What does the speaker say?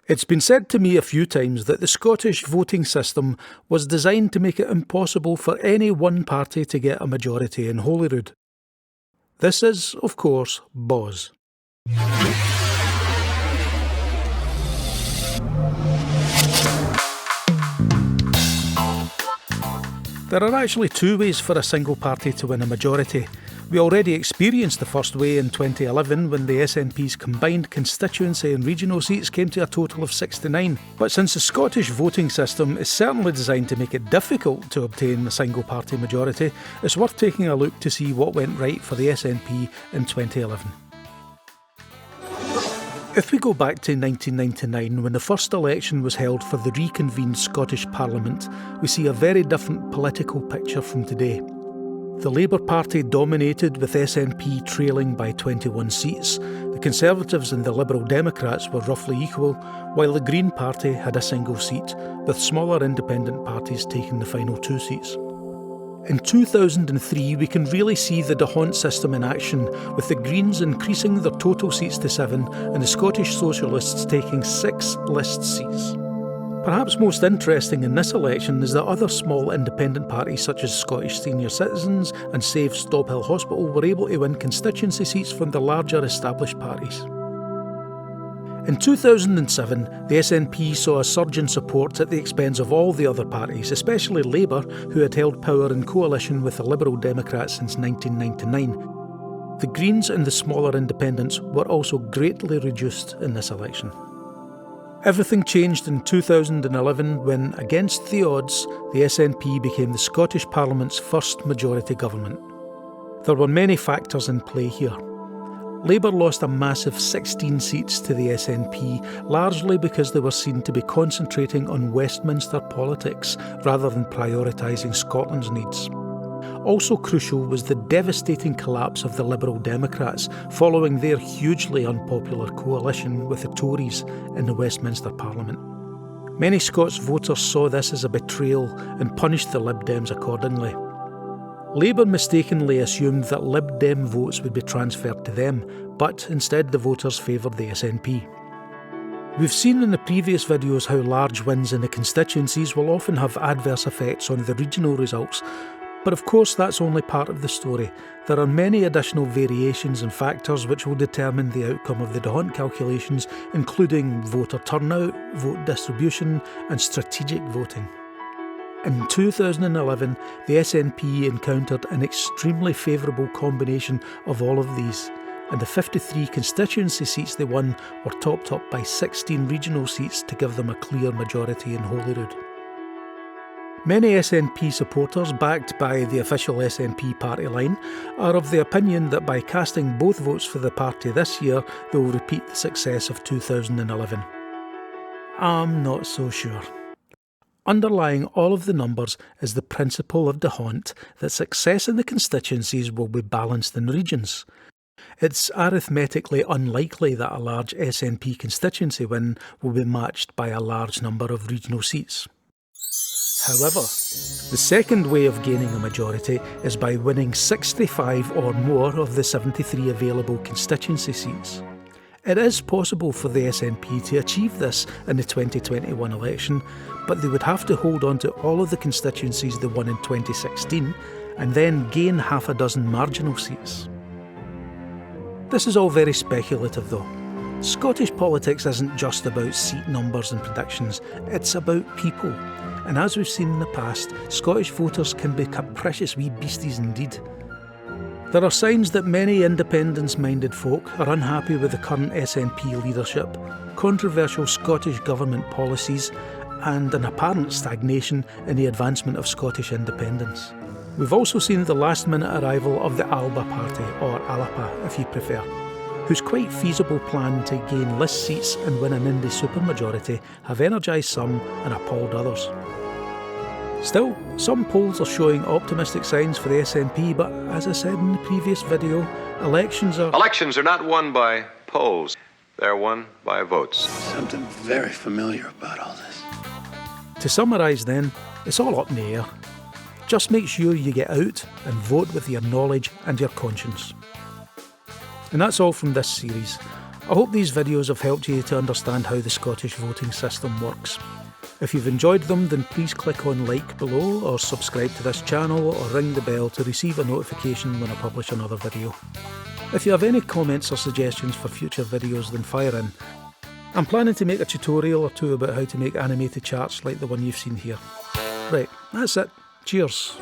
It's been said to me a few times that the Scottish voting system was designed to make it impossible for any one party to get a majority in Holyrood. This is, of course, boz. There are actually two ways for a single party to win a majority. We already experienced the first way in 2011 when the SNP's combined constituency and regional seats came to a total of 69. But since the Scottish voting system is certainly designed to make it difficult to obtain a single party majority, it's worth taking a look to see what went right for the SNP in 2011. If we go back to 1999, when the first election was held for the reconvened Scottish Parliament, we see a very different political picture from today. The Labour Party dominated, with SNP trailing by 21 seats. The Conservatives and the Liberal Democrats were roughly equal, while the Green Party had a single seat, with smaller independent parties taking the final 2 seats. In 2003, we can really see the D'Hondt system in action, with the Greens increasing their total seats to 7 and the Scottish Socialists taking 6 list seats. Perhaps most interesting in this election is that other small independent parties such as Scottish Senior Citizens and Save Stop Hill Hospital were able to win constituency seats from the larger established parties. In 2007, the SNP saw a surge in support at the expense of all the other parties, especially Labour, who had held power in coalition with the Liberal Democrats since 1999. The Greens and the smaller independents were also greatly reduced in this election. Everything changed in 2011 when, against the odds, the SNP became the Scottish Parliament's first majority government. There were many factors in play here. Labour lost a massive 16 seats to the SNP, largely because they were seen to be concentrating on Westminster politics rather than prioritising Scotland's needs. Also crucial was the devastating collapse of the Liberal Democrats following their hugely unpopular coalition with the Tories in the Westminster Parliament. Many Scots voters saw this as a betrayal and punished the Lib Dems accordingly. Labour mistakenly assumed that Lib Dem votes would be transferred to them, but instead the voters favoured the SNP. We've seen in the previous videos how large wins in the constituencies will often have adverse effects on the regional results, but of course that's only part of the story. There are many additional variations and factors which will determine the outcome of the D'Hondt calculations, including voter turnout, vote distribution and strategic voting. In 2011, the SNP encountered an extremely favourable combination of all of these, and the 53 constituency seats they won were topped up by 16 regional seats to give them a clear majority in Holyrood. Many SNP supporters, backed by the official SNP party line, are of the opinion that by casting both votes for the party this year, they will repeat the success of 2011. I'm not so sure. Underlying all of the numbers is the principle of D'Hondt that success in the constituencies will be balanced in regions. It's arithmetically unlikely that a large SNP constituency win will be matched by a large number of regional seats. However, the second way of gaining a majority is by winning 65 or more of the 73 available constituency seats. It is possible for the SNP to achieve this in the 2021 election, but they would have to hold on to all of the constituencies they won in 2016 and then gain half a dozen marginal seats. This is all very speculative though. Scottish politics isn't just about seat numbers and predictions, it's about people. And as we've seen in the past, Scottish voters can be capricious wee beasties indeed. There are signs that many independence-minded folk are unhappy with the current SNP leadership, controversial Scottish government policies, and an apparent stagnation in the advancement of Scottish independence. We've also seen the last-minute arrival of the Alba Party, or Alapa if you prefer, whose quite feasible plan to gain list seats and win an Indie supermajority have energised some and appalled others. Still, some polls are showing optimistic signs for the SNP, but as I said in the previous video, elections are not won by polls, they're won by votes. Something very familiar about all this. To summarise then, it's all up in the air. Just make sure you get out and vote with your knowledge and your conscience. And that's all from this series. I hope these videos have helped you to understand how the Scottish voting system works. If you've enjoyed them, then please click on like below or subscribe to this channel or ring the bell to receive a notification when I publish another video. If you have any comments or suggestions for future videos, then fire in. I'm planning to make a tutorial or two about how to make animated charts like the one you've seen here. Right, that's it. Cheers.